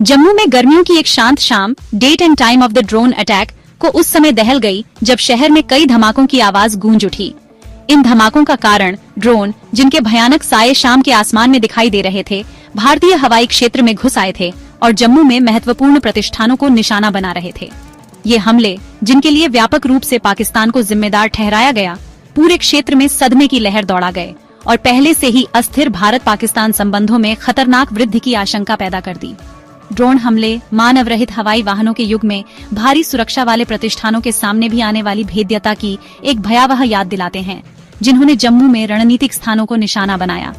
जम्मू में गर्मियों की एक शांत शाम date and time of the drone attack को उस समय दहल गई जब शहर में कई धमाकों की आवाज गूंज उठी। इन धमाकों का कारण ड्रोन, जिनके भयानक साये शाम के आसमान में दिखाई दे रहे थे, भारतीय हवाई क्षेत्र में घुस आए थे और जम्मू में महत्वपूर्ण प्रतिष्ठानों को निशाना बना रहे थे। ये हमले, जिनके लिए व्यापक रूप से पाकिस्तान को जिम्मेदार ठहराया गया, पूरे क्षेत्र में सदमे की लहर दौड़ा गए और पहले से ही अस्थिर भारत पाकिस्तान संबंधों में खतरनाक वृद्धि की आशंका पैदा कर दी। ड्रोन हमले मानव रहित हवाई वाहनों के युग में भारी सुरक्षा वाले प्रतिष्ठानों के सामने भी आने वाली भेद्यता की एक भयावह याद दिलाते हैं, जिन्होंने जम्मू में रणनीतिक स्थानों को निशाना बनाया।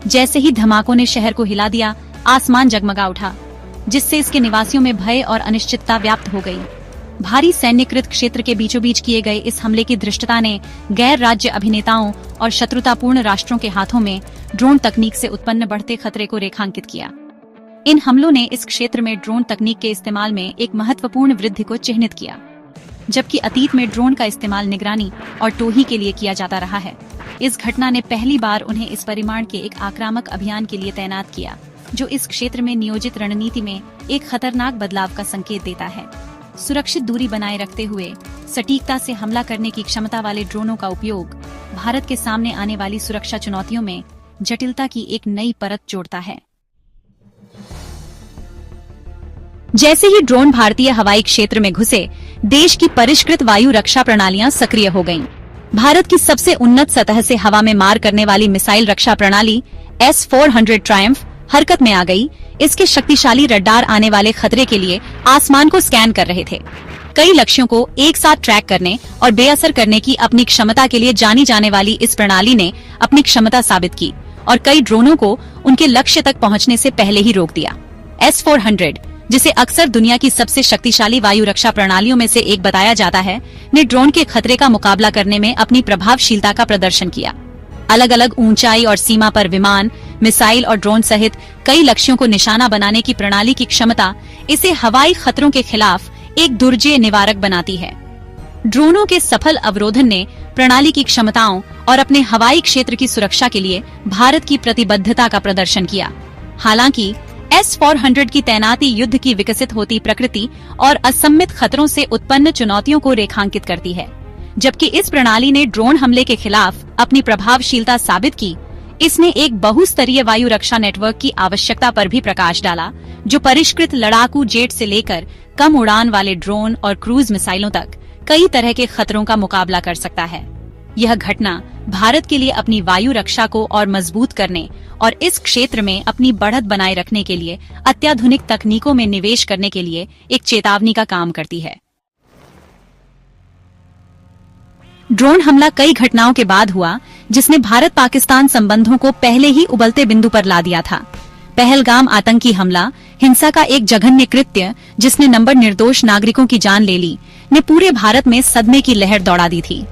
जैसे ही धमाकों ने शहर को हिला दिया, आसमान जगमगा उठा, जिससे इसके निवासियों में भय और अनिश्चितता व्याप्त हो गई। भारी सैन्यकृत क्षेत्र के बीचों बीच किए गए इस हमले की धृष्टता ने गैर राज्य अभिनेताओं और शत्रुतापूर्ण राष्ट्रों के हाथों में ड्रोन तकनीक से उत्पन्न बढ़ते खतरे को रेखांकित किया। इन हमलों ने इस क्षेत्र में ड्रोन तकनीक के इस्तेमाल में एक महत्वपूर्ण वृद्धि को चिह्नित किया। जबकि अतीत में ड्रोन का इस्तेमाल निगरानी और टोही के लिए किया जाता रहा है, इस घटना ने पहली बार उन्हें इस परिमाण के एक आक्रामक अभियान के लिए तैनात किया, जो इस क्षेत्र में नियोजित रणनीति में एक खतरनाक बदलाव का संकेत देता है। सुरक्षित दूरी बनाए रखते हुए सटीकता से हमला करने की क्षमता वाले ड्रोनों का उपयोग भारत के सामने आने वाली सुरक्षा चुनौतियों में जटिलता की एक नई परत जोड़ता है। जैसे ही ड्रोन भारतीय हवाई क्षेत्र में घुसे, देश की परिष्कृत वायु रक्षा प्रणालियां सक्रिय हो गईं। भारत की सबसे उन्नत सतह से हवा में मार करने वाली मिसाइल रक्षा प्रणाली S-400 ट्रायम्फ हरकत में आ गई। इसके शक्तिशाली रडार आने वाले खतरे के लिए आसमान को स्कैन कर रहे थे। कई लक्ष्यों को एक साथ ट्रैक करने और बेअसर करने की अपनी क्षमता के लिए जानी जाने वाली इस प्रणाली ने अपनी क्षमता साबित की और कई ड्रोनों को उनके लक्ष्य तक पहुंचने से पहले ही रोक दिया। S-400, जिसे अक्सर दुनिया की सबसे शक्तिशाली वायु रक्षा प्रणालियों में से एक बताया जाता है, ने ड्रोन के खतरे का मुकाबला करने में अपनी प्रभावशीलता का प्रदर्शन किया। अलग अलग ऊंचाई और सीमा पर विमान, मिसाइल और ड्रोन सहित कई लक्ष्यों को निशाना बनाने की प्रणाली की क्षमता इसे हवाई खतरों के खिलाफ एक दुर्जेय निवारक बनाती है। ड्रोनों के सफल अवरोधन ने प्रणाली की क्षमताओं और अपने हवाई क्षेत्र की सुरक्षा के लिए भारत की प्रतिबद्धता का प्रदर्शन किया। हालांकि S-400 की तैनाती युद्ध की विकसित होती प्रकृति और असम्मित खतरों से उत्पन्न चुनौतियों को रेखांकित करती है। जबकि इस प्रणाली ने ड्रोन हमले के खिलाफ अपनी प्रभावशीलता साबित की, इसने एक बहुस्तरीय वायु रक्षा नेटवर्क की आवश्यकता पर भी प्रकाश डाला, जो परिष्कृत लड़ाकू जेट से लेकर कम उड़ान वाले ड्रोन और क्रूज मिसाइलों तक कई तरह के खतरों का मुकाबला कर सकता है। यह घटना भारत के लिए अपनी वायु रक्षा को और मजबूत करने और इस क्षेत्र में अपनी बढ़त बनाए रखने के लिए अत्याधुनिक तकनीकों में निवेश करने के लिए एक चेतावनी का काम करती है। ड्रोन हमला कई घटनाओं के बाद हुआ, जिसने भारत पाकिस्तान संबंधों को पहले ही उबलते बिंदु पर ला दिया था। पहलगाम आतंकी हमला, हिंसा का एक जघन्य कृत्य जिसने नंबर निर्दोष नागरिकों की जान ले ली, ने पूरे भारत में सदमे की लहर दौड़ा दी थी।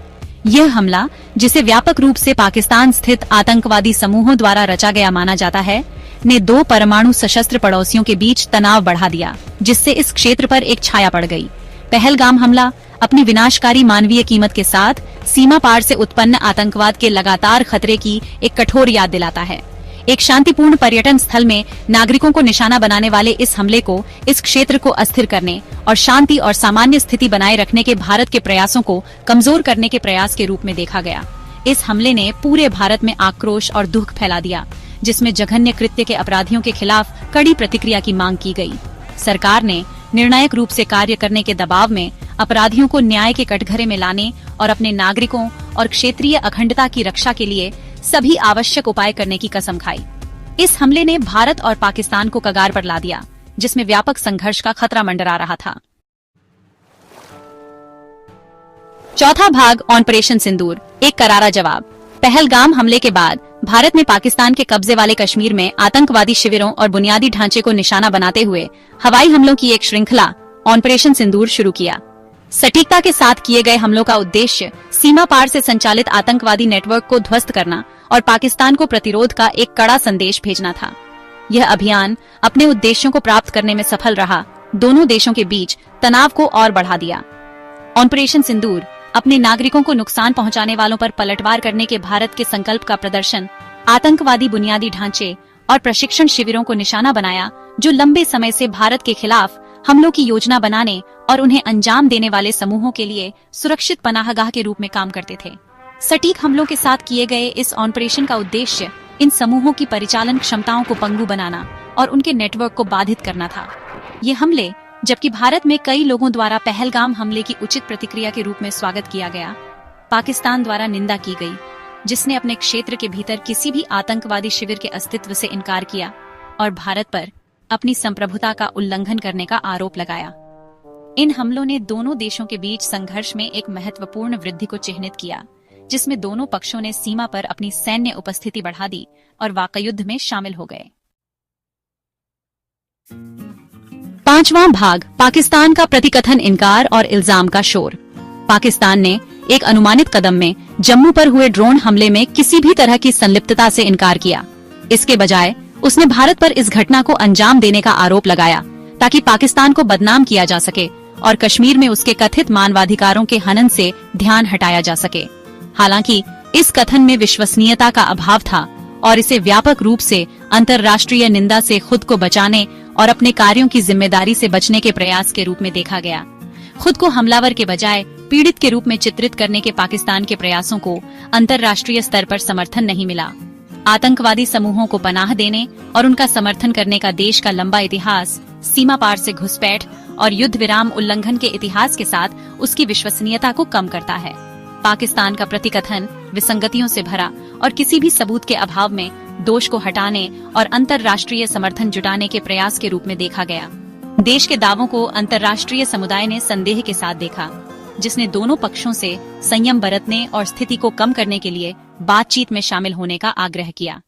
यह हमला, जिसे व्यापक रूप से पाकिस्तान स्थित आतंकवादी समूहों द्वारा रचा गया माना जाता है, ने दो परमाणु सशस्त्र पड़ोसियों के बीच तनाव बढ़ा दिया, जिससे इस क्षेत्र पर एक छाया पड़ गई। पहलगाम हमला अपनी विनाशकारी मानवीय कीमत के साथ सीमा पार से उत्पन्न आतंकवाद के लगातार खतरे की एक कठोर याद दिलाता है। एक शांतिपूर्ण पर्यटन स्थल में नागरिकों को निशाना बनाने वाले इस हमले को इस क्षेत्र को अस्थिर करने और शांति और सामान्य स्थिति बनाए रखने के भारत के प्रयासों को कमजोर करने के प्रयास के रूप में देखा गया। इस हमले ने पूरे भारत में आक्रोश और दुख फैला दिया, जिसमें जघन्य कृत्य के अपराधियों के खिलाफ कड़ी प्रतिक्रिया की मांग की गई। सरकार ने निर्णायक रूप से कार्य करने के दबाव में अपराधियों को न्याय के कटघरे में लाने और अपने नागरिकों और क्षेत्रीय अखंडता की रक्षा के लिए सभी आवश्यक उपाय करने की कसम खाई। इस हमले ने भारत और पाकिस्तान को कगार पर ला दिया, जिसमें व्यापक संघर्ष का खतरा मंडरा रहा था। चौथा भाग, ऑपरेशन सिंदूर, एक करारा जवाब। पहलगाम हमले के बाद भारत ने पाकिस्तान के कब्जे वाले कश्मीर में आतंकवादी शिविरों और बुनियादी ढांचे को निशाना बनाते हुए हवाई हमलों की एक श्रृंखला ऑपरेशन सिंदूर शुरू किया। सटीकता के साथ किए गए हमलों का उद्देश्य सीमा पार से संचालित आतंकवादी नेटवर्क को ध्वस्त करना और पाकिस्तान को प्रतिरोध का एक कड़ा संदेश भेजना था। यह अभियान अपने उद्देश्यों को प्राप्त करने में सफल रहा, दोनों देशों के बीच तनाव को और बढ़ा दिया। ऑपरेशन सिंदूर अपने नागरिकों को नुकसान पहुंचाने वालों पर पलटवार करने के भारत के संकल्प का प्रदर्शन, आतंकवादी बुनियादी ढांचे और प्रशिक्षण शिविरों को निशाना बनाया, जो लंबे समय से भारत के खिलाफ हमलों की योजना बनाने और उन्हें अंजाम देने वाले समूहों के लिए सुरक्षित पनाहगाह के रूप में काम करते थे। सटीक हमलों के साथ किए गए इस ऑपरेशन का उद्देश्य इन समूहों की परिचालन क्षमताओं को पंगु बनाना और उनके नेटवर्क को बाधित करना था। ये हमले, जबकि भारत में कई लोगों द्वारा पहलगाम हमले की उचित प्रतिक्रिया के रूप में स्वागत किया गया, पाकिस्तान द्वारा निंदा की गई, जिसने अपने क्षेत्र के भीतर किसी भी आतंकवादी शिविर के अस्तित्व से इनकार किया और भारत पर अपनी संप्रभुता का उल्लंघन करने का आरोप लगाया। इन हमलों ने दोनों देशों के बीच संघर्ष में एक महत्वपूर्ण वृद्धि को चिह्नित किया, जिसमें दोनों पक्षों ने सीमा पर अपनी सैन्य उपस्थिति बढ़ा दी और वाकयुद्ध में शामिल हो गए। 5वां भाग, पाकिस्तान का प्रतिकथन इनकार और इल्जाम का शोर। पाकिस्तान ने एक अनुमानित कदम में जम्मू पर हुए ड्रोन हमले में किसी भी तरह की संलिप्तता से इनकार किया। इसके बजाय उसने भारत पर इस घटना को अंजाम देने का आरोप लगाया ताकि पाकिस्तान को बदनाम किया जा सके और कश्मीर में उसके कथित मानवाधिकारों के हनन से ध्यान हटाया जा सके। हालांकि इस कथन में विश्वसनीयता का अभाव था और इसे व्यापक रूप से अंतर्राष्ट्रीय निंदा से खुद को बचाने और अपने कार्यों की जिम्मेदारी से बचने के प्रयास के रूप में देखा गया। खुद को हमलावर के बजाय पीड़ित के रूप में चित्रित करने के पाकिस्तान के प्रयासों को अंतर्राष्ट्रीय स्तर पर समर्थन नहीं मिला। आतंकवादी समूहों को पनाह देने और उनका समर्थन करने का देश का लंबा इतिहास सीमा पार से घुसपैठ और युद्ध विराम उल्लंघन के इतिहास के साथ उसकी विश्वसनीयता को कम करता है। पाकिस्तान का प्रतिकथन विसंगतियों से भरा और किसी भी सबूत के अभाव में दोष को हटाने और अंतर्राष्ट्रीय समर्थन जुटाने के प्रयास के रूप में देखा गया। देश के दावों को अंतर्राष्ट्रीय समुदाय ने संदेह के साथ देखा, जिसने दोनों पक्षों से संयम बरतने और स्थिति को कम करने के लिए बातचीत में शामिल होने का आग्रह किया।